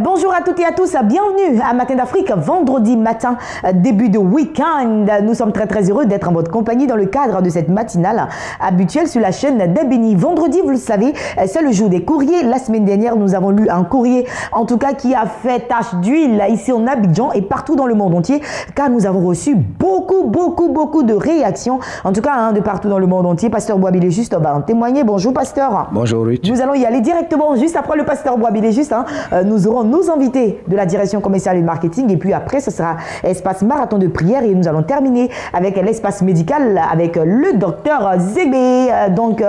Bonjour à toutes et à tous, bienvenue à Matin d'Afrique, vendredi matin, début de week-end. Nous sommes très heureux d'être en votre compagnie dans le cadre de cette matinale habituelle sur la chaîne des Bénis. Vendredi, vous le savez, c'est le jour des courriers. La semaine dernière, nous avons lu un courrier, en tout cas qui a fait tache d'huile ici en Abidjan et partout dans le monde entier, car nous avons reçu beaucoup de réactions, en tout cas de partout dans le monde entier. Pasteur Boabile Juste va en témoigner. Bonjour pasteur. Bonjour Ruth. Nous allons y aller directement, juste après le pasteur Boabile Juste. Nous aurons nos invités de la direction commerciale et marketing et puis après ce sera espace marathon de prière et nous allons terminer avec l'espace médical avec le docteur Zébé. Donc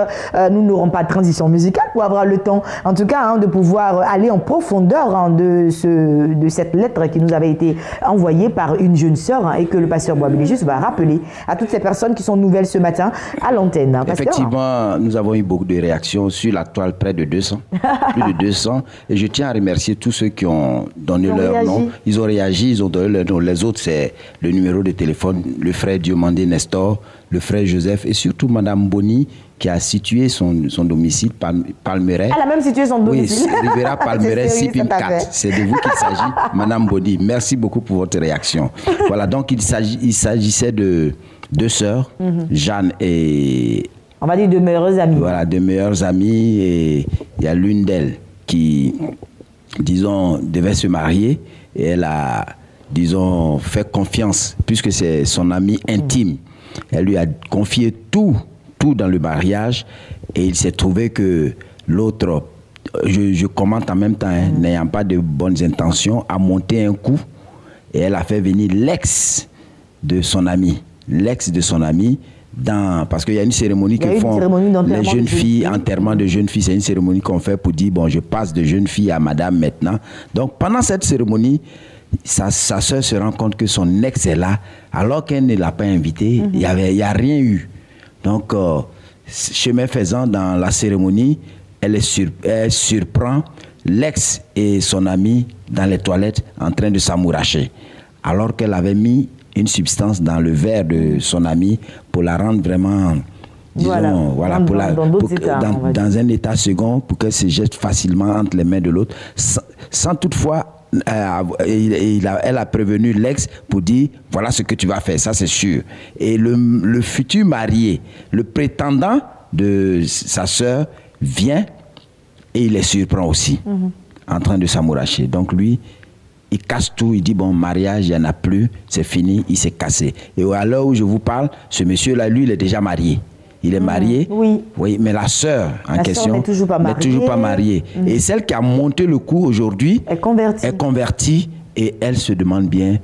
nous n'aurons pas de transition musicale pour avoir le temps en tout cas de pouvoir aller en profondeur de cette lettre qui nous avait été envoyée par une jeune sœur et que le pasteur Boabile Juste va rappeler à toutes ces personnes qui sont nouvelles ce matin à l'antenne. Effectivement, nous avons eu beaucoup de réactions sur la toile, près de 200, plus de 200 et je tiens à remercier tous ceux qui ont donné leur nom. Ils ont réagi, ils ont donné leur nom. Les autres, c'est le numéro de téléphone, le frère Diomandé Nestor, le frère Joseph et surtout Madame Boni qui a situé son domicile, Palmeret. Elle a même situé son domicile. Oui, Rivera Palmeret, Sipim 4. C'est de vous qu'il s'agit, Madame Boni. Merci beaucoup pour votre réaction. Voilà, donc il s'agissait de deux sœurs, Jeanne et... On va dire de meilleures amies. Voilà, de meilleures amies et il y a l'une d'elles qui... disons, devait se marier et elle a, disons, fait confiance, puisque c'est son amie intime. Elle lui a confié tout dans le mariage et il s'est trouvé que l'autre, je commente en même temps, n'ayant pas de bonnes intentions, a monté un coup et elle a fait venir l'ex de son ami. L'ex de son ami. Parce qu'il y a une cérémonie que font les jeunes filles, enterrement de jeunes filles, c'est une cérémonie qu'on fait pour dire, bon, je passe de jeune fille à madame maintenant. Donc, pendant cette cérémonie, sa soeur se rend compte que son ex est là, alors qu'elle ne l'a pas invité, il n'y a rien eu. Donc, chemin faisant, dans la cérémonie, elle surprend l'ex et son ami dans les toilettes en train de s'amouracher, alors qu'elle avait mis une substance dans le verre de son ami pour la rendre vraiment, disons, dans un état second pour qu'elle se jette facilement entre les mains de l'autre, sans toutefois, elle a prévenu l'ex pour dire, voilà ce que tu vas faire, ça c'est sûr. Et le futur marié, le prétendant de sa sœur vient et il les surprend aussi, en train de s'amouracher. Donc lui, il casse tout, il dit bon, mariage, il n'y en a plus, c'est fini, il s'est cassé. Et à l'heure où je vous parle, ce monsieur-là, lui, il est déjà marié. Il est marié, oui, mais la sœur en question n'est toujours pas mariée. Et celle qui a monté le coup aujourd'hui est convertie et elle se demande bien,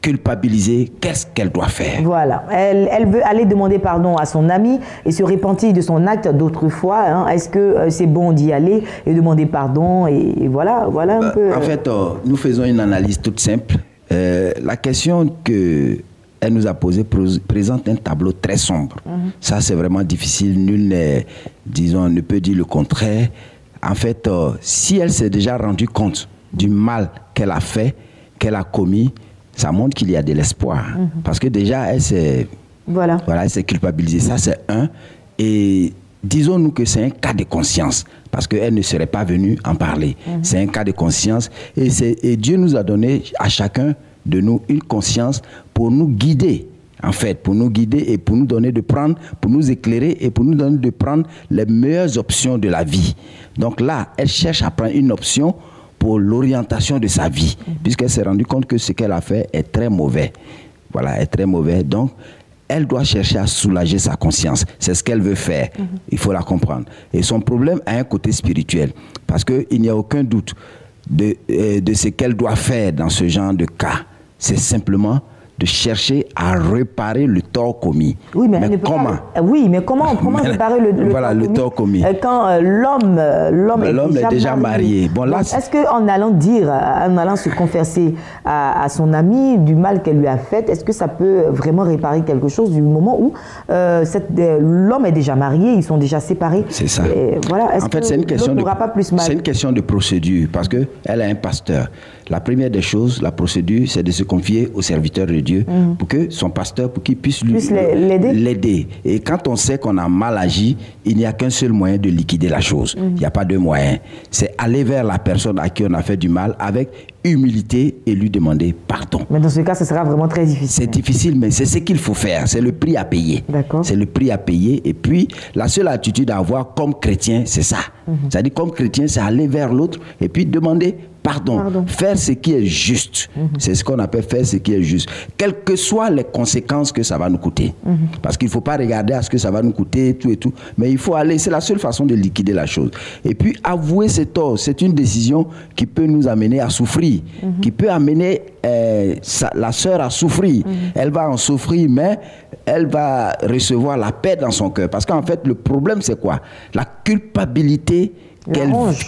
culpabiliser, qu'est-ce qu'elle doit faire? Voilà, elle veut aller demander pardon à son ami et se repentir de son acte d'autrefois. Est-ce que c'est bon d'y aller et demander pardon et voilà un peu. En fait, nous faisons une analyse toute simple. La question que elle nous a posée présente un tableau très sombre. Ça, c'est vraiment difficile. Nul ne peut dire le contraire. En fait, si elle s'est déjà rendue compte du mal qu'elle a fait, qu'elle a commis, ça montre qu'il y a de l'espoir. Parce que déjà, elle s'est culpabilisée. Ça, c'est un. Et disons-nous que c'est un cas de conscience. Parce qu'elle ne serait pas venue en parler. C'est un cas de conscience. Et Dieu nous a donné à chacun de nous une conscience pour nous guider. En fait, pour nous guider et pour nous donner de prendre, pour nous éclairer et pour nous donner de prendre les meilleures options de la vie. Donc là, elle cherche à prendre une option pour l'orientation de sa vie, puisqu'elle s'est rendue compte que ce qu'elle a fait est très mauvais. Voilà, est très mauvais. Donc, elle doit chercher à soulager sa conscience. C'est ce qu'elle veut faire. Il faut la comprendre. Et son problème a un côté spirituel, parce qu'il n'y a aucun doute de ce qu'elle doit faire dans ce genre de cas. C'est simplement de chercher à réparer le tort commis. Oui, mais comment réparer le tort commis quand l'homme est déjà marié. Bon, là, est-ce qu'en allant se confesser à son ami du mal qu'elle lui a fait, est-ce que ça peut vraiment réparer quelque chose du moment où l'homme est déjà marié, ils sont déjà séparés? C'est ça. Voilà, en fait, c'est une question de procédure, parce qu'elle a un pasteur. La première des choses, la procédure, c'est de se confier au serviteur de Dieu. Dieu pour que son pasteur, pour qu'il puisse l'aider. Et quand on sait qu'on a mal agi, il n'y a qu'un seul moyen de liquider la chose. Il n'y a pas de moyen. C'est aller vers la personne à qui on a fait du mal avec humilité et lui demander pardon. Mais dans ce cas, ce sera vraiment très difficile. C'est difficile, mais c'est ce qu'il faut faire. C'est le prix à payer. C'est le prix à payer. Et puis, la seule attitude à avoir comme chrétien, c'est ça. C'est-à-dire, comme chrétien, c'est aller vers l'autre et puis demander pardon. Faire ce qui est juste. C'est ce qu'on appelle faire ce qui est juste. Quelles que soient les conséquences que ça va nous coûter. Parce qu'il ne faut pas regarder à ce que ça va nous coûter, tout et tout. Mais il faut aller, c'est la seule façon de liquider la chose. Et puis, avouer ses torts, c'est une décision qui peut nous amener à souffrir, qui peut amener la sœur à souffrir. Elle va en souffrir, mais elle va recevoir la paix dans son cœur. Parce qu'en fait, le problème, c'est quoi? La culpabilité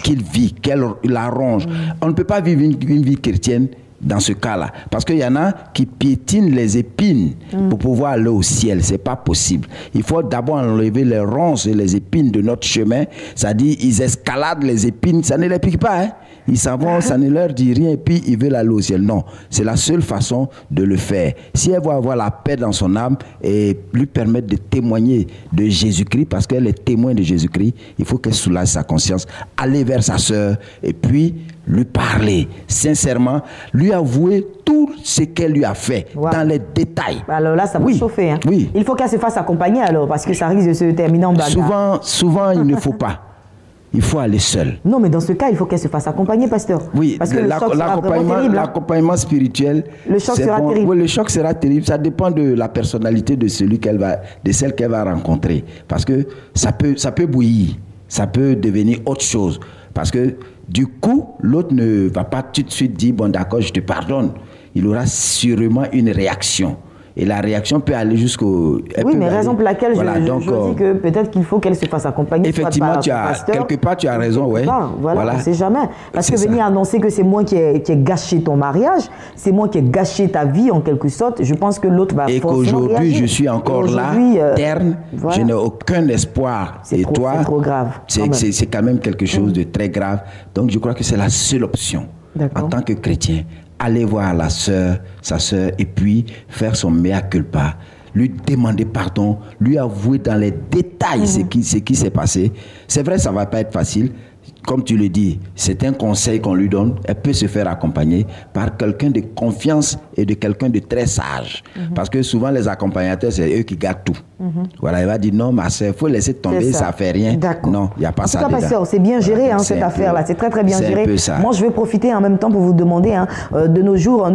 qu'il vit, qu'elle la ronge. On ne peut pas vivre une vie chrétienne dans ce cas-là. Parce qu'il y en a qui piétinent les épines pour pouvoir aller au ciel. Ce n'est pas possible. Il faut d'abord enlever les ronces et les épines de notre chemin. C'est-à-dire, ils escaladent les épines. Ça ne les pique pas, hein? Ils s'en vont, ça ne leur dit rien et puis ils veulent aller au ciel. Non, c'est la seule façon de le faire. Si elle veut avoir la paix dans son âme et lui permettre de témoigner de Jésus-Christ, parce qu'elle est témoin de Jésus-Christ, il faut qu'elle soulage sa conscience, aller vers sa sœur et puis lui parler sincèrement, lui avouer tout ce qu'elle lui a fait dans les détails. Alors là, ça va chauffer. Hein. Oui. Il faut qu'elle se fasse accompagner alors, parce que ça risque de se terminer en bagarre. Souvent, il ne faut pas. Il faut aller seul. Non, mais dans ce cas, il faut qu'elle se fasse accompagner, pasteur. Oui, parce que l'accompagnement spirituel, le choc sera terrible. Oui, le choc sera terrible. Ça dépend de la personnalité de celle qu'elle va rencontrer. Parce que ça peut bouillir. Ça peut devenir autre chose. Parce que du coup, l'autre ne va pas tout de suite dire, bon d'accord, je te pardonne. Il aura sûrement une réaction. Et la réaction peut aller jusqu'au... Oui, mais raison pour laquelle je dis que peut-être qu'il faut qu'elle se fasse accompagner. Effectivement, quelque part, tu as raison, oui. Voilà, on ne sait jamais. Parce que venir annoncer que c'est moi qui ai gâché ton mariage, c'est moi qui ai gâché ta vie, en quelque sorte, je pense que l'autre va forcément réagir. Et qu'aujourd'hui, je suis encore là, terne, je n'ai aucun espoir. Et toi, c'est trop grave. C'est quand même quelque chose de très grave. Donc, je crois que c'est la seule option, en tant que chrétien. Aller voir sa sœur, et puis faire son mea culpa, lui demander pardon, lui avouer dans les détails ce qui s'est passé. C'est vrai, ça ne va pas être facile. Comme tu le dis, c'est un conseil qu'on lui donne. Elle peut se faire accompagner par quelqu'un de confiance et de quelqu'un de très sage. Parce que souvent, les accompagnateurs, c'est eux qui gardent tout. Voilà, il va dire, non, ma soeur, il faut laisser tomber, ça ne fait rien. Non, il n'y a pas ça dedans. C'est bien géré, cette affaire-là. C'est très, très bien géré. Moi, je vais profiter en même temps pour vous demander, de nos jours,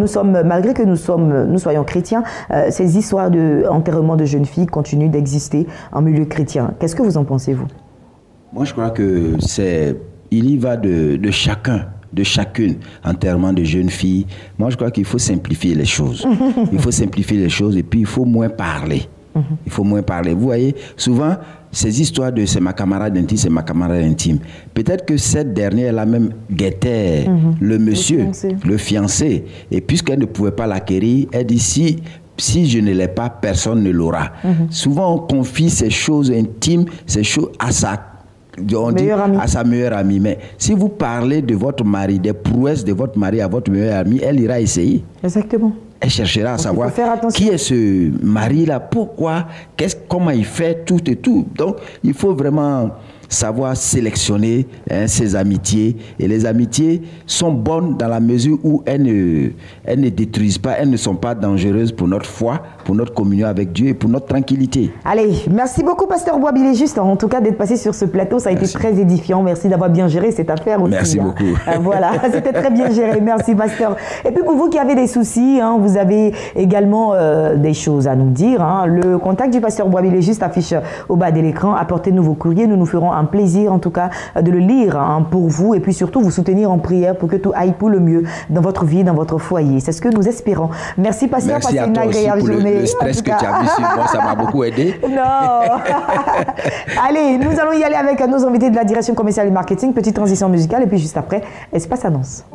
malgré que nous soyons chrétiens, ces histoires d'enterrement de jeunes filles continuent d'exister en milieu chrétien. Qu'est-ce que vous en pensez, vous? Moi, je crois que il y va de chacun, de chacune, enterrement de jeunes filles. Moi, je crois qu'il faut simplifier les choses. Il faut simplifier les choses et puis il faut moins parler. Il faut moins parler. Vous voyez, souvent, ces histoires de c'est ma camarade intime, c'est ma camarade intime. Peut-être que cette dernière, elle a même guetté le monsieur, le fiancé. Et puisqu'elle ne pouvait pas l'acquérir, elle dit si je ne l'ai pas, personne ne l'aura. Souvent, on confie ces choses intimes, ces choses à sa meilleure amie. Mais si vous parlez de votre mari, des prouesses de votre mari à votre meilleure amie, elle ira essayer. Exactement. Elle cherchera à savoir qui est ce mari-là, pourquoi, comment il fait, tout et tout. Donc, il faut vraiment savoir sélectionner ses amitiés. Et les amitiés sont bonnes dans la mesure où elles ne détruisent pas, elles ne sont pas dangereuses pour notre foi, pour notre communion avec Dieu et pour notre tranquillité. Allez, merci beaucoup, Pasteur Boisbilé, juste en tout cas d'être passé sur ce plateau. Ça a été très édifiant. Merci d'avoir bien géré cette affaire aussi. Merci beaucoup. Voilà, c'était très bien géré. Merci, Pasteur. Et puis pour vous qui avez des soucis, vous avez également des choses à nous dire. Le contact du Pasteur Boisbilé juste affiche au bas de l'écran. Apportez-nous vos courriers. Nous nous ferons un plaisir en tout cas de le lire pour vous et puis surtout vous soutenir en prière pour que tout aille pour le mieux dans votre vie, dans votre foyer. C'est ce que nous espérons. Merci, Pasteur. Merci à toi aussi pour le stress que tu as mis sur moi. Ça m'a beaucoup aidé. Non. Allez, nous allons y aller avec nos invités de la direction commerciale et marketing. Petite transition musicale et puis juste après, Espace Annonce.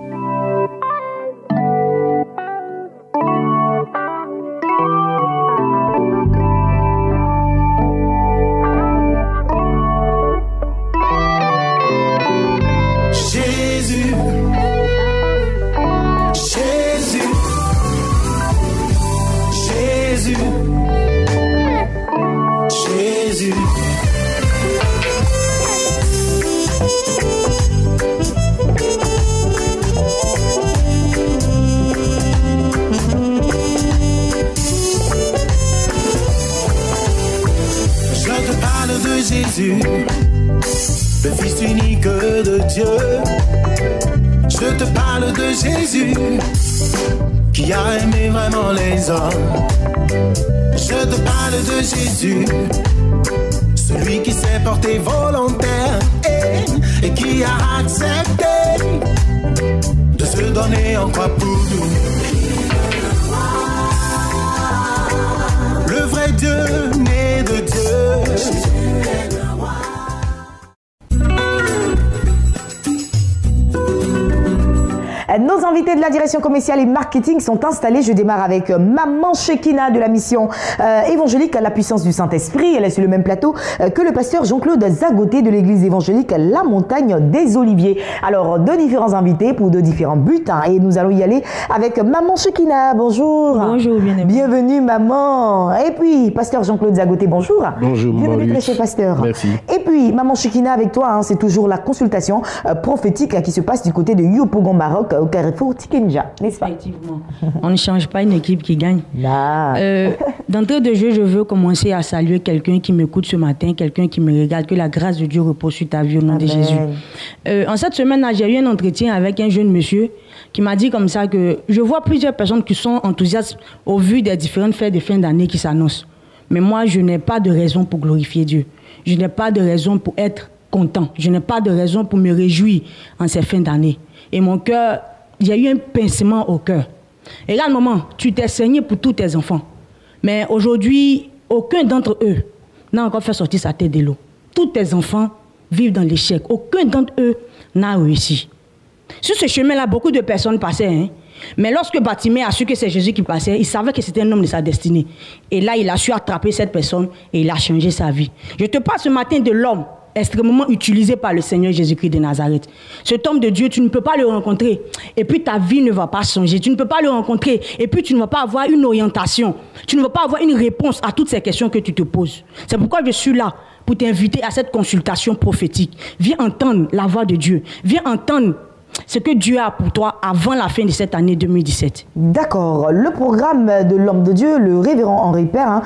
Jésus. Je te parle de Jésus, le Fils unique de Dieu. Je te parle de Jésus, qui a aimé vraiment les hommes. Je te parle de Jésus, celui qui s'est porté volontaire et qui a accepté de se donner en croix pour nous. Le vrai Dieu né de Dieu. Nos invités de la direction commerciale et marketing sont installés. Je démarre avec Maman Chekina de la mission évangélique à la puissance du Saint-Esprit. Elle est sur le même plateau que le pasteur Jean-Claude Zagoté de l'église évangélique La Montagne des Oliviers. Alors, deux différents invités pour deux différents buts. Et nous allons y aller avec Maman Chekina. Bonjour. Bonjour, bien-aimé. Bienvenue, maman. Et puis, pasteur Jean-Claude Zagoté, bonjour. Bonjour, bienvenue, très cher pasteur. Merci. Et puis, Maman Chekina, avec toi, c'est toujours la consultation prophétique qui se passe du côté de Yopougon, Maroc, au Carrefour Tikenja, n'est-ce pas? Effectivement. On ne change pas une équipe qui gagne. D'entrée de jeu, je veux commencer à saluer quelqu'un qui m'écoute ce matin, quelqu'un qui me regarde, que la grâce de Dieu repose sur ta vie au nom de Jésus. En cette semaine-là, j'ai eu un entretien avec un jeune monsieur qui m'a dit comme ça que je vois plusieurs personnes qui sont enthousiastes au vu des différentes fêtes de fin d'année qui s'annoncent. Mais moi, je n'ai pas de raison pour glorifier Dieu. Je n'ai pas de raison pour être content. Je n'ai pas de raison pour me réjouir en ces fins d'année. Et mon cœur, il y a eu un pincement au cœur. Et regarde, maman, tu t'es saigné pour tous tes enfants. Mais aujourd'hui, aucun d'entre eux n'a encore fait sortir sa tête de l'eau. Tous tes enfants vivent dans l'échec. Aucun d'entre eux n'a réussi. Sur ce chemin-là, beaucoup de personnes passaient. Hein? Mais lorsque Bartimée a su que c'est Jésus qui passait, il savait que c'était un homme de sa destinée. Et là, il a su attraper cette personne et il a changé sa vie. Je te parle ce matin de l'homme extrêmement utilisé par le Seigneur Jésus-Christ de Nazareth. Cet homme de Dieu, tu ne peux pas le rencontrer et puis ta vie ne va pas changer. Tu ne peux pas le rencontrer et puis tu ne vas pas avoir une orientation. Tu ne vas pas avoir une réponse à toutes ces questions que tu te poses. C'est pourquoi je suis là pour t'inviter à cette consultation prophétique. Viens entendre la voix de Dieu. Viens entendre ce que Dieu a pour toi avant la fin de cette année 2017. D'accord. Le programme de l'homme de Dieu, le révérend Henri Père,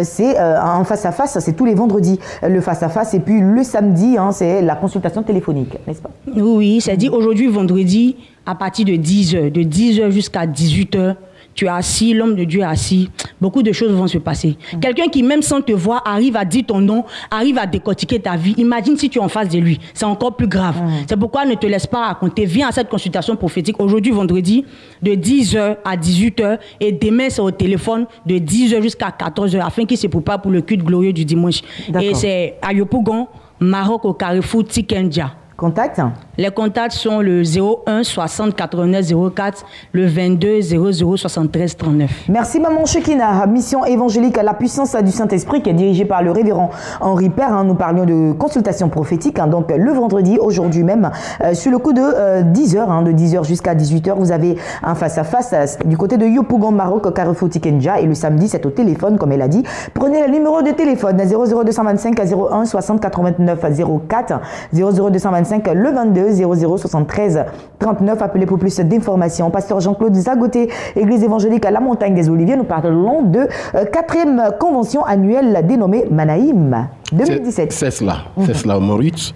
c'est en face-à-face, c'est tous les vendredis, le face-à-face, et puis le samedi, c'est la consultation téléphonique, n'est-ce pas? Oui, c'est dit aujourd'hui, vendredi, à partir de 10h, de 10h jusqu'à 18h, tu es assis, l'homme de Dieu est assis, beaucoup de choses vont se passer. Quelqu'un qui, même sans te voir, arrive à dire ton nom, arrive à décortiquer ta vie. Imagine si tu es en face de lui. C'est encore plus grave. C'est pourquoi ne te laisse pas raconter. Viens à cette consultation prophétique aujourd'hui, vendredi, de 10h à 18h. Et demain, c'est au téléphone de 10h jusqu'à 14h, afin qu'il se prépare pour le culte glorieux du dimanche. Et c'est à Yopougon, Maroc, au Carrefour Tikenja. Contact? Les contacts sont le 01 60 89 04, le 22 00 73 39. Merci Maman Chekina, mission évangélique à la puissance du Saint-Esprit qui est dirigée par le révérend Henri Père. Nous parlions de consultation prophétique, donc le vendredi, aujourd'hui même, sur le coup de 10h, de 10h jusqu'à 18h, vous avez un face-à-face du côté de Yopougon, Maroc, Carrefour Tikenja, et le samedi, c'est au téléphone, comme elle a dit. Prenez le numéro de téléphone 00225 01 60 89 04, 00225 le 22 00 73 39. Appelez pour plus d'informations. Pasteur Jean-Claude Zagoté, Église évangélique à la Montagne des Oliviers. Nous parlons de 4e convention annuelle dénommée Manaïm 2017. C'est cela, Maurice.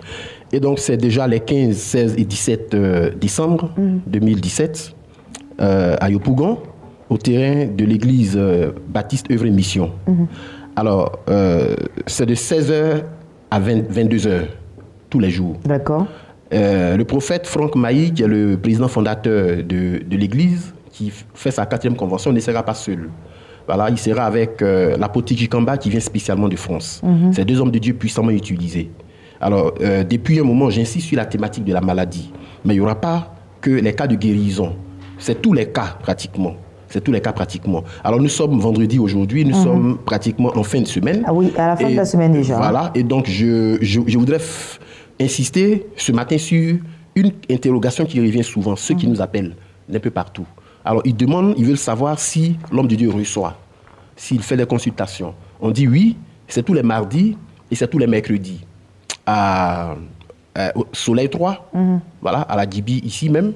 Et donc, c'est déjà les 15, 16 et 17 décembre 2017 à Yopougon, au terrain de l'église Baptiste Œuvre et Mission. Alors, c'est de 16h à 22h. Tous les jours. D'accord. Le prophète Franck Maï, qui est le président fondateur de l'église, qui fait sa 4e convention, ne sera pas seul. Voilà, il sera avec l'apôtre Jikamba, qui vient spécialement de France. C'est deux hommes de Dieu puissamment utilisés. Alors, depuis un moment, j'insiste sur la thématique de la maladie. Mais il n'y aura pas que les cas de guérison. C'est tous les cas, pratiquement. C'est tous les cas pratiquement. Alors nous sommes vendredi aujourd'hui, nous sommes pratiquement en fin de semaine. Ah oui, à la fin de la semaine déjà. Voilà, et donc je voudrais insister ce matin sur une interrogation qui revient souvent, ceux qui nous appellent d'un peu partout. Alors ils veulent savoir si l'homme de Dieu reçoit, s'il fait des consultations. On dit oui, c'est tous les mardis et c'est tous les mercredis, au Soleil 3, voilà, à la DIBI ici même.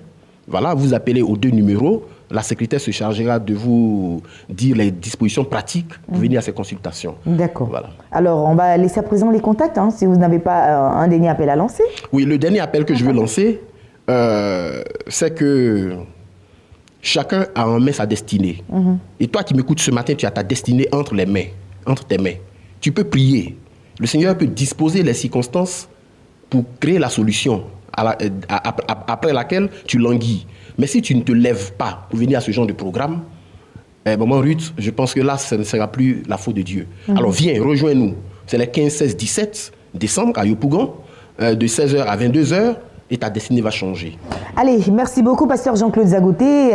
Voilà, vous appelez aux 2 numéros. La secrétaire se chargera de vous dire les dispositions pratiques pour venir à ces consultations. D'accord. Voilà. Alors, on va laisser à présent les contacts, hein, si vous n'avez pas un dernier appel à lancer. Oui, le dernier appel que je veux lancer, c'est que chacun a en main sa destinée. Et toi qui m'écoutes ce matin, tu as ta destinée entre tes mains. Tu peux prier. Le Seigneur peut disposer les circonstances pour créer la solution après laquelle tu languis. Mais si tu ne te lèves pas pour venir à ce genre de programme, maman Ruth, je pense que là, ce ne sera plus la faute de Dieu. Alors viens, rejoins-nous. C'est les 15, 16, 17 décembre à Yopougon, de 16h à 22h. Et ta destinée va changer. Allez, merci beaucoup, pasteur Jean-Claude Zagoté,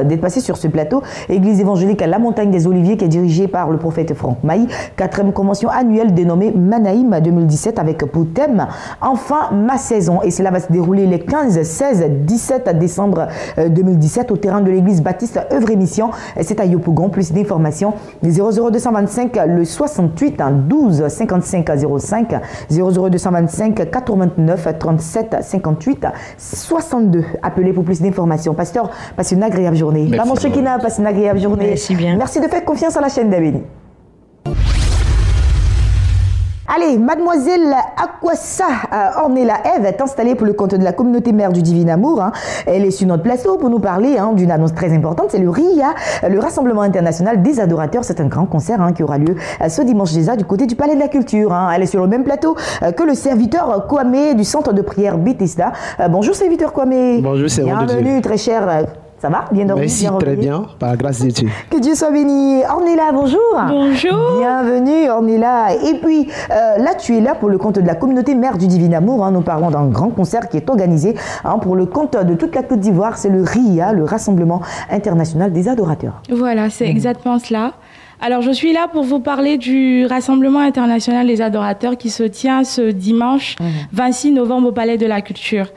d'être passé sur ce plateau. Église évangélique à la Montagne des Oliviers, qui est dirigée par le prophète Franck Maï. 4e convention annuelle dénommée Manaïm 2017, avec pour thème « Enfin ma saison ». Et cela va se dérouler les 15, 16, 17 décembre 2017 au terrain de l'église baptiste Œuvre et Mission. C'est à Yopougon. Plus d'informations, 00225 le 68 12 55 05, 00225 89 37 50. 62. Appelez pour plus d'informations. Pasteur, passez une agréable journée. Maman Chekina, passez une agréable journée. Merci bien. Merci de faire confiance à la chaîne d'Abéni. Allez, mademoiselle Akwassa Ornella Eve est installée pour le compte de la communauté mère du Divin Amour. Hein. Elle est sur notre plateau pour nous parler d'une annonce très importante. C'est le RIA, le Rassemblement international des adorateurs. C'est un grand concert qui aura lieu ce dimanche déjà du côté du Palais de la Culture. Hein. Elle est sur le même plateau que le serviteur Kwame du centre de prière Bethesda. Bonjour serviteur Kwame. Bonjour, c'est bienvenue très cher. Ça va? Bien dormi? Merci, très bien, par la grâce de Dieu. Que Dieu soit béni. Ornella, bonjour. Bonjour. Bienvenue, Ornella. Et puis, là, tu es là pour le compte de la communauté mère du Divin Amour. Hein. Nous parlons d'un grand concert qui est organisé pour le compte de toute la Côte d'Ivoire. C'est le RIA, le Rassemblement international des adorateurs. Voilà, c'est exactement cela. Alors, je suis là pour vous parler du Rassemblement international des adorateurs qui se tient ce dimanche 26 novembre au Palais de la Culture.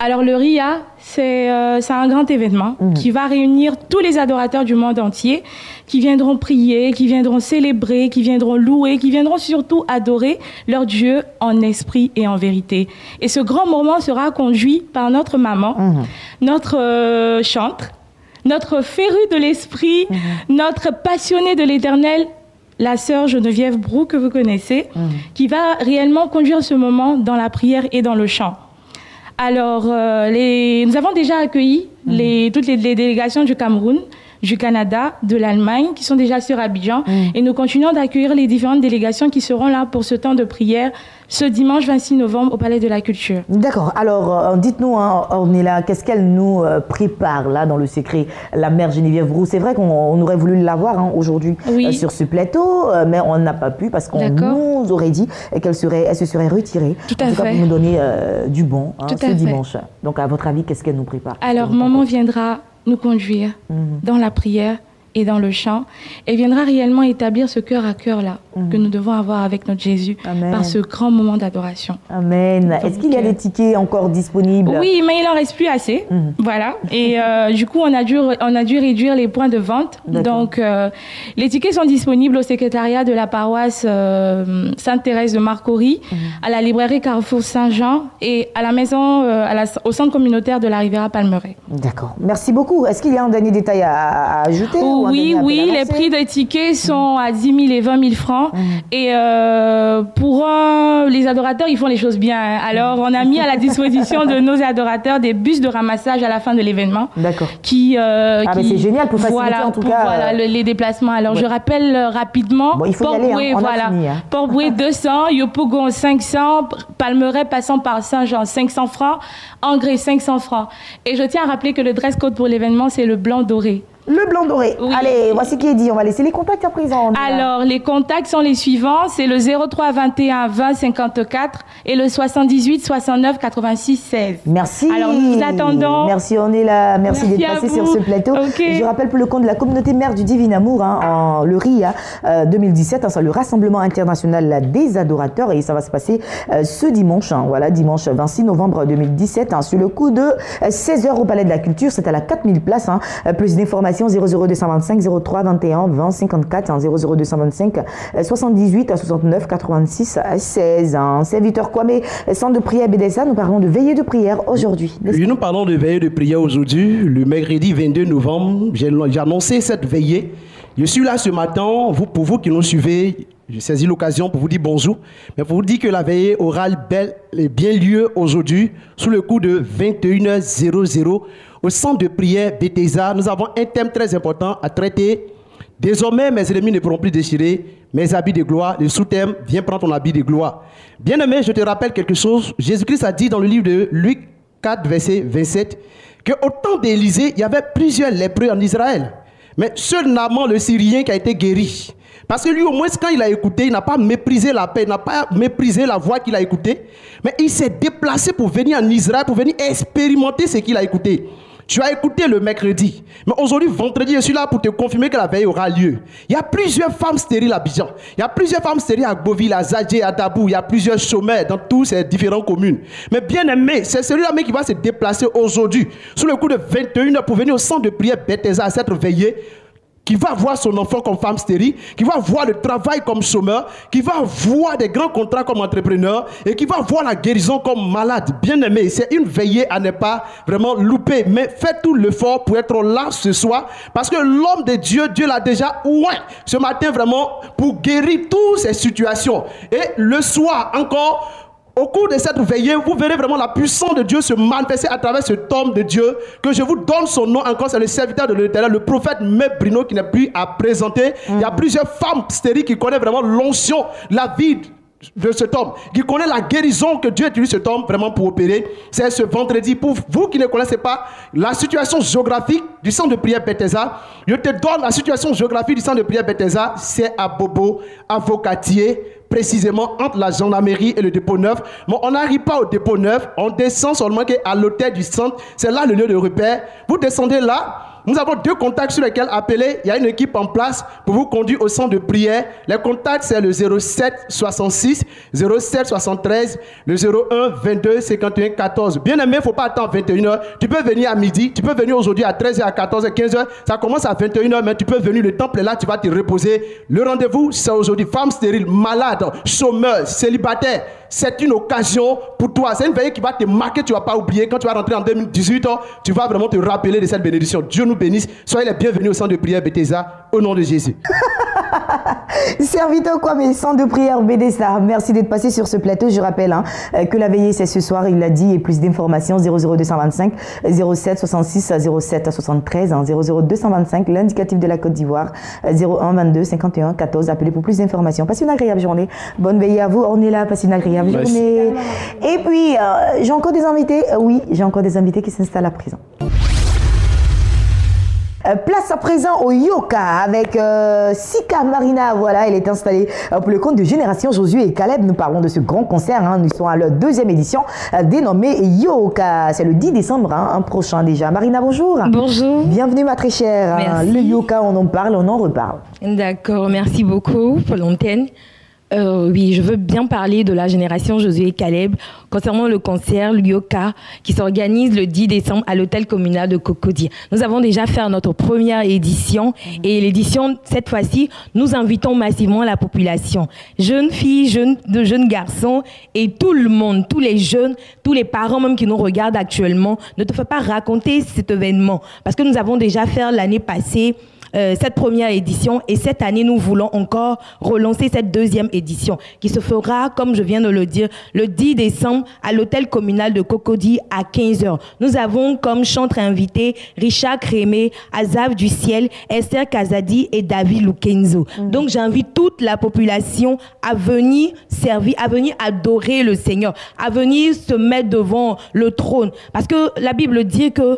Alors le RIA, c'est un grand événement qui va réunir tous les adorateurs du monde entier qui viendront prier, qui viendront célébrer, qui viendront louer, qui viendront surtout adorer leur Dieu en esprit et en vérité. Et ce grand moment sera conduit par notre maman, notre chantre, notre féru de l'esprit, notre passionné de l'Éternel, la sœur Geneviève Brou que vous connaissez, qui va réellement conduire ce moment dans la prière et dans le chant. Alors, nous avons déjà accueilli toutes les délégations du Cameroun, du Canada, de l'Allemagne, qui sont déjà sur Abidjan. Et nous continuons d'accueillir les différentes délégations qui seront là pour ce temps de prière ce dimanche 26 novembre au Palais de la Culture. D'accord. Alors, dites-nous, Ornella, qu'est-ce qu'elle nous prépare là dans le secret, la mère Geneviève Brou? C'est vrai qu'on aurait voulu l'avoir aujourd'hui sur ce plateau, mais on n'a pas pu parce qu'on nous aurait dit qu'elle se serait retirée. Tout à fait. Pour nous donner du bon ce dimanche. Donc, à votre avis, qu'est-ce qu'elle nous prépare? Alors, maman viendra nous conduire dans la prière et dans le chant, et viendra réellement établir ce cœur à cœur là que nous devons avoir avec notre Jésus par ce grand moment d'adoration. Amen. Est-ce qu'il y a des tickets encore disponibles? Oui, mais il n'en reste plus assez. Voilà. Et du coup, on a dû réduire les points de vente. Donc, les tickets sont disponibles au secrétariat de la paroisse Sainte-Thérèse de Marcory, à la librairie Carrefour Saint-Jean et à la maison, au centre communautaire de la Riviera Palmeraie. D'accord. Merci beaucoup. Est-ce qu'il y a un dernier détail à ajouter? Oui, les prix des tickets sont à 10 000 et 20 000 francs. Et pour les adorateurs, ils font les choses bien. Alors, on a mis à la disposition de nos adorateurs des bus de ramassage à la fin de l'événement. D'accord. Mais c'est génial pour faciliter en tout cas les déplacements. Alors, je rappelle rapidement. Bon, il faut Port-Boué, Port-Boué 200, Yopougon 500, Palmeraie passant par Saint-Jean 500 francs, Angré 500 francs. Et je tiens à rappeler que le dress code pour l'événement, c'est le blanc doré. Le blanc doré. Oui. Allez, voici qui est dit. On va laisser les contacts à présent. Alors, les contacts sont les suivants. C'est le 03 21 20 54 et le 78 69 86 16. Merci. Alors, nous vous attendons. Merci, on est là. Merci d'être passé sur ce plateau. Je rappelle pour le compte de la communauté mère du Divin Amour, le RIA 2017, c'est le Rassemblement international des adorateurs, et ça va se passer ce dimanche, dimanche 26 novembre 2017, sur le coup de 16h au Palais de la Culture. C'est à la 4000 places. Plus d'informations informations 00225 03 21 20 54 00225 78 69 86 16. Serviteur Kwame, centre de prière BDSA, nous parlons de veillée de prière aujourd'hui. Nous parlons de veillée de prière aujourd'hui, le mercredi 22 novembre. J'ai annoncé cette veillée. Je suis là ce matin, pour vous qui nous suivez, je saisis l'occasion pour vous dire bonjour, mais pour vous dire que la veillée aura bien lieu aujourd'hui, sous le coup de 21h00, au centre de prière Bethesda. Nous avons un thème très important à traiter. Désormais, mes ennemis ne pourront plus déchirer mes habits de gloire. Le sous-thème, viens prendre ton habit de gloire. Bien-aimé, je te rappelle quelque chose. Jésus-Christ a dit dans le livre de Luc 4, verset 27, qu'au temps d'Élisée, il y avait plusieurs lépreux en Israël. Mais seul Naaman, le Syrien, qui a été guéri. Parce que lui, au moins, quand il a écouté, il n'a pas méprisé la paix, il n'a pas méprisé la voix qu'il a écoutée. Mais il s'est déplacé pour venir en Israël, pour venir expérimenter ce qu'il a écouté. Tu as écouté le mercredi. Mais aujourd'hui, vendredi, je suis là pour te confirmer que la veille aura lieu. Il y a plusieurs femmes stériles à Abidjan. Il y a plusieurs femmes stériles à Gboville, à Zadje, à Dabou. Il y a plusieurs chômeurs dans toutes ces différentes communes. Mais bien aimé, c'est celui-là qui va se déplacer aujourd'hui, sous le coup de 21h, pour venir au centre de prière Bethesda à s'être veillé, qui va voir son enfant comme femme stérile, qui va voir le travail comme chômeur, qui va voir des grands contrats comme entrepreneur et qui va voir la guérison comme malade. Bien aimé, c'est une veillée à ne pas vraiment louper, mais faites tout l'effort pour être là ce soir, parce que l'homme de Dieu, Dieu l'a déjà oint ce matin vraiment pour guérir toutes ces situations. Et le soir encore, au cours de cette veillée, vous verrez vraiment la puissance de Dieu se manifester à travers cet homme de Dieu, que je vous donne son nom encore, c'est le serviteur de l'Éternel, le prophète Bruno, qui n'est plus à présenter. Il y a plusieurs femmes stériles qui connaissent vraiment l'onction, la vie de cet homme, qui connaît la guérison que Dieu utilise cet homme vraiment pour opérer. C'est ce vendredi. Pour vous qui ne connaissez pas la situation géographique du centre de prière Bethesda, je te donne la situation géographique du centre de prière Bethesda. C'est à Bobo, à Vocatier, précisément entre la gendarmerie et le dépôt neuf. Mais on n'arrive pas au dépôt neuf, on descend seulement à l'hôtel du centre. C'est là le lieu de repère. Vous descendez là. Nous avons 2 contacts sur lesquels appeler. Il y a une équipe en place pour vous conduire au centre de prière. Les contacts, c'est le 07 66 07 73, le 01 22 51 14. Bien aimé, il ne faut pas attendre 21h. Tu peux venir à midi, tu peux venir aujourd'hui à 13h, à 14h, 15h. Ça commence à 21h, mais tu peux venir. Le temple est là, tu vas te reposer. Le rendez-vous, c'est aujourd'hui. Femme stérile, malade, chômeur, célibataire. C'est une occasion pour toi. C'est une veillée qui va te marquer, tu ne vas pas oublier. Quand tu vas rentrer en 2018, tu vas vraiment te rappeler de cette bénédiction. Dieu nous bénisse. Soyez les bienvenus au centre de prière Bethesda, au nom de Jésus. Serviteur Kwame, centre de prière Bethesda, merci d'être passé sur ce plateau. Je rappelle que la veillée, c'est ce soir, il l'a dit, et plus d'informations, 00225 07 66 07 73, 00225, l'indicatif de la Côte d'Ivoire, 01 22 51 14. Appelez pour plus d'informations. Passez une agréable journée. Bonne veillée à vous. On est là, passez une agréable journée. Et puis, j'ai encore des invités. Oui, j'ai encore des invités qui s'installent à présent. Place à présent au Yoka avec Sika Marina. Voilà, elle est installée pour le compte de Génération Josué et Caleb. Nous parlons de ce grand concert. Nous sommes à leur 2e édition dénommée Yoka. C'est le 10 décembre prochain déjà. Marina, bonjour. Bonjour. Bienvenue, ma très chère. Merci. Le Yoka, on en parle, on en reparle. D'accord, merci beaucoup pour l'antenne. Oui, je veux bien parler de la Génération Josué et Caleb concernant le concert Yoka qui s'organise le 10 décembre à l'hôtel communal de Cocody. Nous avons déjà fait notre première édition et l'édition, cette fois-ci, nous invitons massivement la population, jeunes filles, jeunes garçons et tout le monde, tous les jeunes, tous les parents même qui nous regardent actuellement. Ne te fais pas raconter cet événement parce que nous avons déjà fait l'année passée cette première édition et cette année nous voulons encore relancer cette 2e édition qui se fera, comme je viens de le dire, le 10 décembre à l'hôtel communal de Cocody à 15h. Nous avons comme chantres invités Richard Crémé, Azaf du Ciel, Esther Kazadi et David Lukenzo. Donc j'invite toute la population à venir servir, à venir adorer le Seigneur, à venir se mettre devant le trône parce que la Bible dit que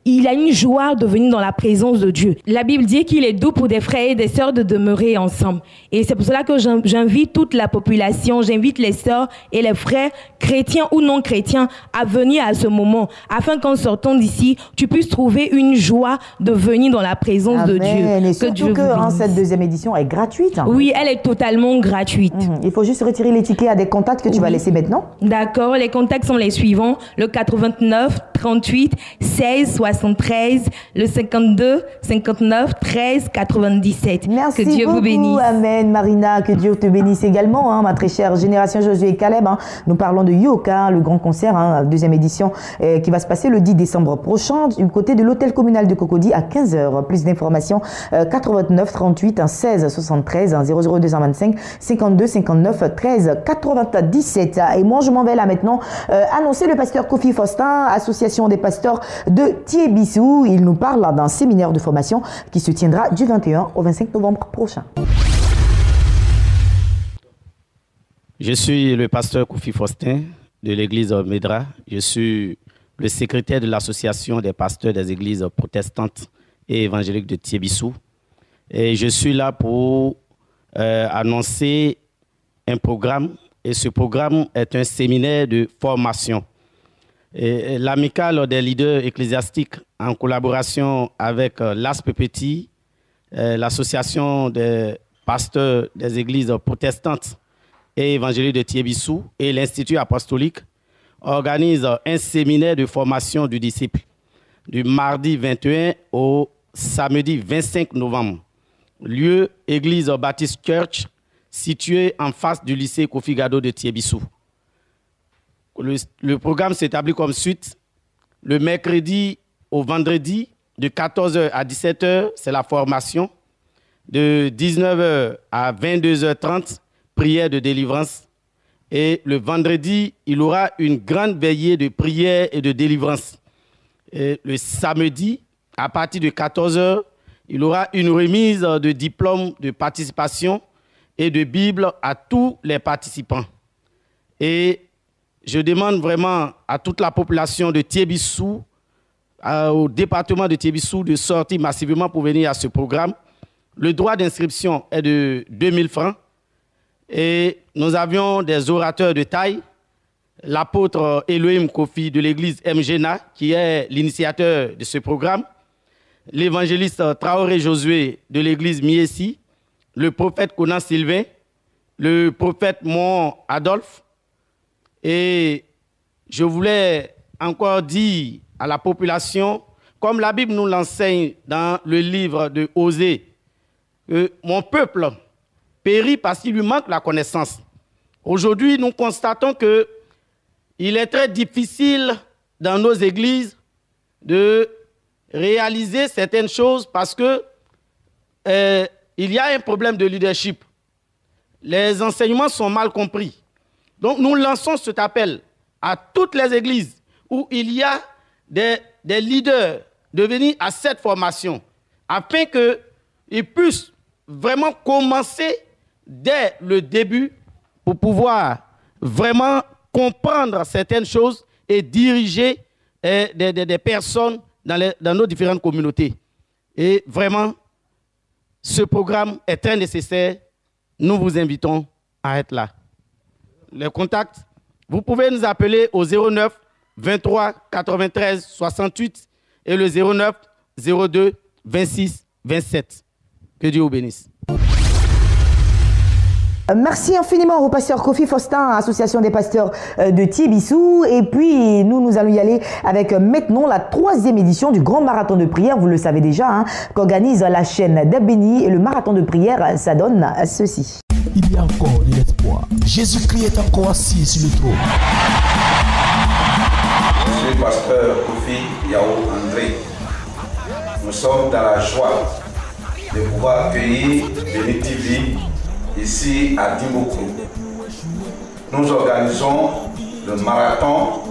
il a une joie de venir dans la présence de Dieu. La Bible dit qu'il est doux pour des frères et des sœurs de demeurer ensemble. Et c'est pour cela que j'invite toute la population, j'invite les sœurs et les frères, chrétiens ou non chrétiens, à venir à ce moment, afin qu'en sortant d'ici, tu puisses trouver une joie de venir dans la présence de Dieu. Et surtout que cette 2e édition est gratuite. Oui, elle est totalement gratuite. Il faut juste retirer les tickets à des contacts que tu vas laisser maintenant. D'accord, les contacts sont les suivants, le 89 38 16 60 73, le 52 59 13 97. Merci que Dieu beaucoup, vous bénisse. Amen, Marina, que Dieu te bénisse également, hein, ma très chère Génération Josué et Caleb. Hein. Nous parlons de Yoka, le grand concert, hein, deuxième édition, qui va se passer le 10 décembre prochain du côté de l'hôtel communal de Cocody à 15h. Plus d'informations, 89 38 16 73 00 225 52 59 13 97. Et moi, je m'en vais là maintenant annoncer le pasteur Kofi Faustin, association des pasteurs de Thiébissou. Il nous parle d'un séminaire de formation qui se tiendra du 21 au 25 novembre prochain. Je suis le pasteur Kofi Faustin de l'église Médra. Je suis le secrétaire de l'association des pasteurs des églises protestantes et évangéliques de Thiébissou. Et je suis là pour annoncer un programme. Et ce programme est un séminaire de formation. L'amicale des leaders ecclésiastiques, en collaboration avec l'ASPPT, l'association des pasteurs des églises protestantes et évangéliques de Thiébissou et l'Institut apostolique, organise un séminaire de formation du disciple du mardi 21 au samedi 25 novembre. Lieu Église Baptiste Church, située en face du lycée Kofi Gado de Thiébissou. Le programme s'établit comme suite. Le mercredi au vendredi, de 14h à 17h, c'est la formation. De 19h à 22h30, prière de délivrance. Et le vendredi, il y aura une grande veillée de prière et de délivrance. Et le samedi, à partir de 14h, il y aura une remise de diplômes de participation et de Bible à tous les participants. Et je demande vraiment à toute la population de Thiébissou, au département de Thiébissou, de sortir massivement pour venir à ce programme. Le droit d'inscription est de 2000 francs. Et nous avions des orateurs de taille. L'apôtre Elohim Kofi de l'église MGNA, qui est l'initiateur de ce programme. L'évangéliste Traoré Josué de l'église Miessi. Le prophète Conan Sylvain. Le prophète Mon Adolphe. Et je voulais encore dire à la population, comme la Bible nous l'enseigne dans le livre de Osée, que mon peuple périt parce qu'il lui manque la connaissance. Aujourd'hui, nous constatons qu'il est très difficile dans nos églises de réaliser certaines choses parce que il y a un problème de leadership. Les enseignements sont mal compris. Donc nous lançons cet appel à toutes les églises où il y a des leaders de venir à cette formation afin qu'ils puissent vraiment commencer dès le début pour pouvoir vraiment comprendre certaines choses et diriger des personnes dans nos différentes communautés. Et vraiment, ce programme est très nécessaire. Nous vous invitons à être là. Les contacts, vous pouvez nous appeler au 09 23 93 68 et le 09 02 26 27. Que Dieu vous bénisse. Merci infiniment au pasteur Kofi Faustin, association des pasteurs de Thiébissou. Et puis, nous allons y aller avec maintenant la 3e édition du grand marathon de prière. Vous le savez déjà, hein, qu'organise la chaîne d'Abéni. Et le marathon de prière, ça donne ceci. Il y a encore de l'espoir. Jésus-Christ est encore assis sur le trône. Je suis le pasteur Kofi Yao André. Nous sommes dans la joie de pouvoir accueillir Béni TV ici à Dimbourou. Nous organisons le marathon,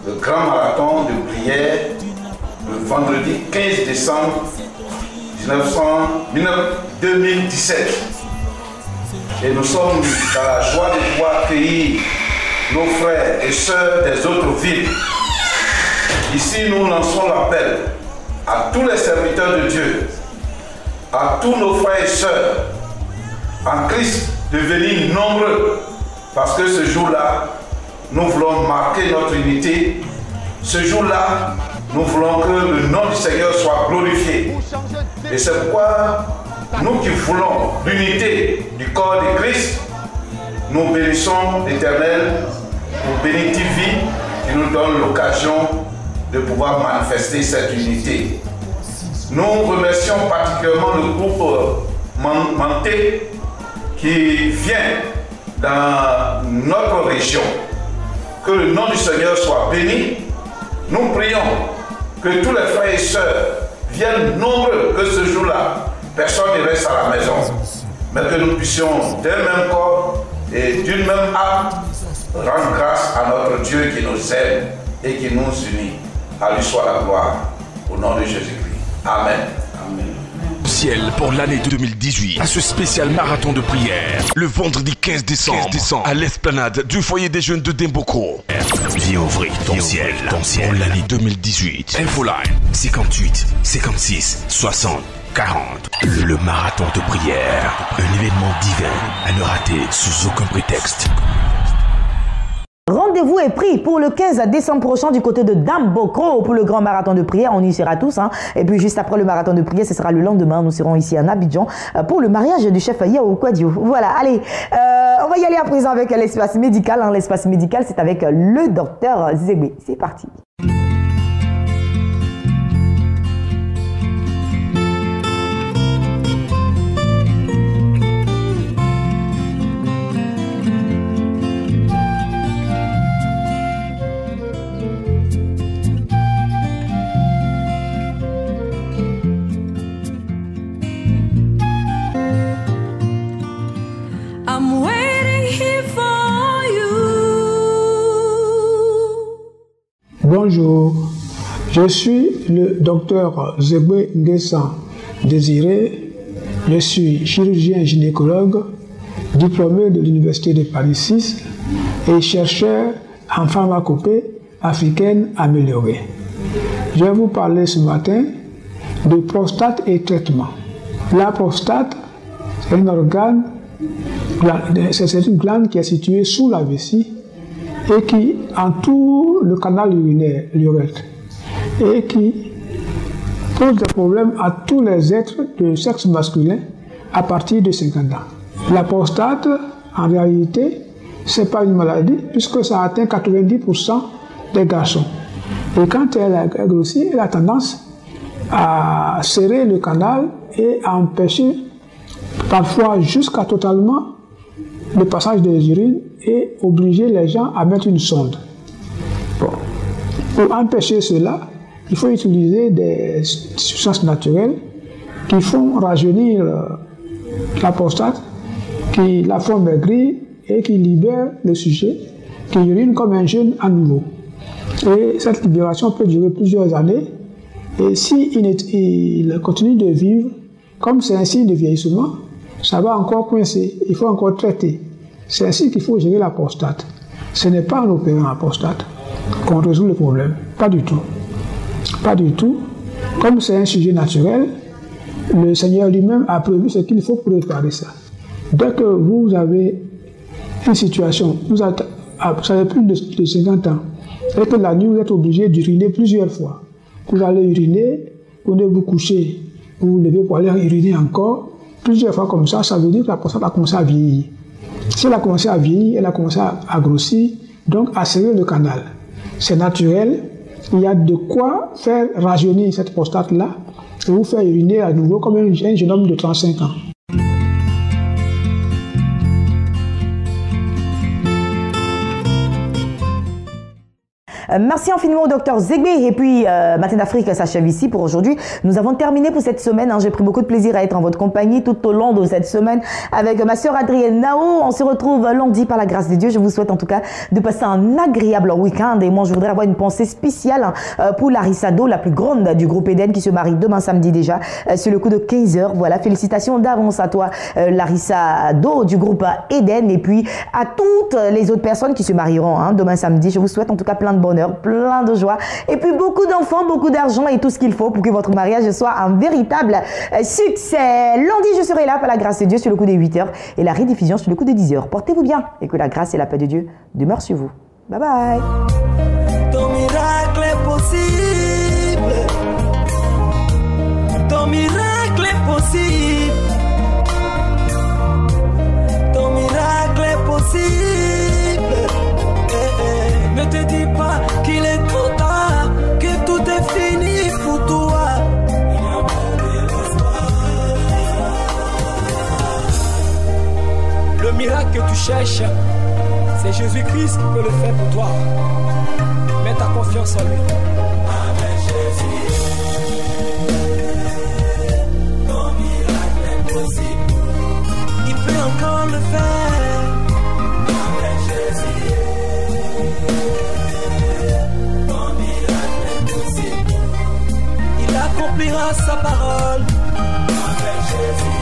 le grand marathon de prière le vendredi 15 décembre 2017. Et nous sommes dans la joie de pouvoir accueillir nos frères et sœurs des autres villes. Ici, nous lançons l'appel à tous les serviteurs de Dieu, à tous nos frères et sœurs en Christ de venir nombreux, parce que ce jour-là, nous voulons marquer notre unité. Ce jour-là, nous voulons que le nom du Seigneur soit glorifié. Et c'est pourquoi nous qui voulons l'unité du corps de Christ, nous bénissons l'Éternel pour Béni TV qui nous donne l'occasion de pouvoir manifester cette unité. Nous remercions particulièrement le groupe Manté qui vient dans notre région. Que le nom du Seigneur soit béni. Nous prions que tous les frères et sœurs viennent nombreux, que ce jour-là, personne ne reste à la maison, mais que nous puissions d'un même corps et d'une même âme rendre grâce à notre Dieu qui nous aime et qui nous unit. À lui soit la gloire, au nom de Jésus-Christ. Amen. Amen. Ciel pour l'année 2018 à ce spécial marathon de prière le vendredi 15 décembre à l'esplanade du foyer des jeunes de Demboko. Viens ouvrir ton ciel pour l'année 2018. Infoline 58 56 60 40. Le marathon de prière, un événement divin à ne rater sous aucun prétexte. Rendez-vous est pris pour le 15 décembre prochain du côté de Dambokro pour le grand marathon de prière. On y sera tous. Et puis juste après le marathon de prière, ce sera le lendemain. Nous serons ici à Abidjan pour le mariage du chef Yao Kwadio. Voilà, allez, on va y aller à présent avec l'espace médical. L'espace médical, c'est avec le docteur Zegbe. C'est parti. Bonjour, je suis le docteur Zegbe Ngessan Désiré. Je suis chirurgien gynécologue, diplômé de l'Université de Paris 6 et chercheur en pharmacopée africaine améliorée. Je vais vous parler ce matin de prostate et traitement. La prostate, c'est un organe, c'est une glande qui est située sous la vessie et qui entoure le canal urinaire, l'urètre, et qui pose des problèmes à tous les êtres de sexe masculin à partir de 50 ans. La prostate, en réalité, ce n'est pas une maladie puisque ça atteint 90% des garçons. Et quand elle a grossi, elle a tendance à serrer le canal et à empêcher parfois jusqu'à totalement le passage des urines et obliger les gens à mettre une sonde. Bon. Pour empêcher cela, il faut utiliser des substances naturelles qui font rajeunir la prostate, qui la font maigrir et qui libèrent le sujet, qui urine comme un jeune à nouveau. Et cette libération peut durer plusieurs années. Et s'il continue de vivre, comme c'est un signe de vieillissement, ça va encore coincer, il faut encore traiter. C'est ainsi qu'il faut gérer la prostate. Ce n'est pas en opérant la prostate qu'on résout le problème. Pas du tout. Pas du tout. Comme c'est un sujet naturel, le Seigneur lui-même a prévu ce qu'il faut pour réparer ça. Dès que vous avez une situation, vous avez plus de 50 ans, et que la nuit vous êtes obligé d'uriner plusieurs fois. Vous allez uriner, vous ne vous couchez, vous vous levez pour aller uriner encore. Plusieurs fois comme ça, ça veut dire que la prostate a commencé à vieillir. Si elle a commencé à vieillir, elle a commencé à grossir, donc à serrer le canal. C'est naturel, il y a de quoi faire rajeunir cette prostate-là et vous faire uriner à nouveau comme un jeune homme de 35 ans. Merci infiniment au docteur Zegbe. Et puis, Matin d'Afrique s'achève ici pour aujourd'hui. Nous avons terminé pour cette semaine. J'ai pris beaucoup de plaisir à être en votre compagnie tout au long de cette semaine avec ma sœur Adrienne Nao. On se retrouve lundi par la grâce de Dieu. Je vous souhaite en tout cas de passer un agréable week-end. Et moi, je voudrais avoir une pensée spéciale pour Larissa Do, la plus grande du groupe Eden, qui se marie demain samedi déjà, sur le coup de 15h. Voilà, félicitations d'avance à toi, Larissa Do, du groupe Eden. Et puis, à toutes les autres personnes qui se marieront demain samedi. Je vous souhaite en tout cas plein de bonheur, plein de joie et puis beaucoup d'enfants, beaucoup d'argent et tout ce qu'il faut pour que votre mariage soit un véritable succès. Lundi, je serai là par la grâce de Dieu sur le coup de 8h et la rediffusion sur le coup de 10h. Portez-vous bien et que la grâce et la paix de Dieu demeurent sur vous. Bye bye. Ton miracle est possible. Ton miracle est possible. Ton miracle est possible. Ne te dis pas qu'il est trop tard, que tout cherches, c'est Jésus-Christ qui peut le faire pour toi. Mets ta confiance en lui. Avec Jésus, ton miracle est possible. Il peut encore le faire. Avec Jésus, ton miracle est possible. Il accomplira sa parole. Avec Jésus,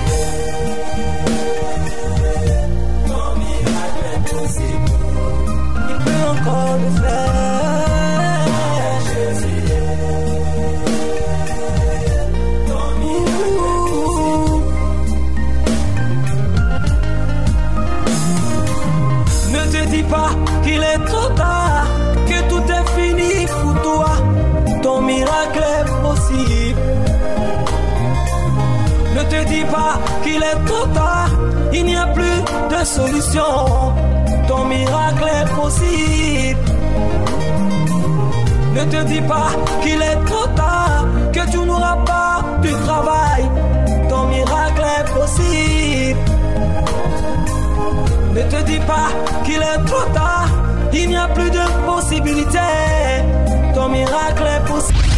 ton miracle est possible. Il peut encore le faire. Avec Jésus, ton miracle est possible. Ne te dis pas qu'il est trop tard, que tout est fini pour toi. Ton miracle est possible. Ne te dis pas qu'il est trop tard, il n'y a plus de solution. Ton miracle est possible. Ne te dis pas qu'il est trop tard, que tu n'auras pas de travail. Ton miracle est possible. Ne te dis pas qu'il est trop tard, il n'y a plus de possibilité. Ton miracle est possible.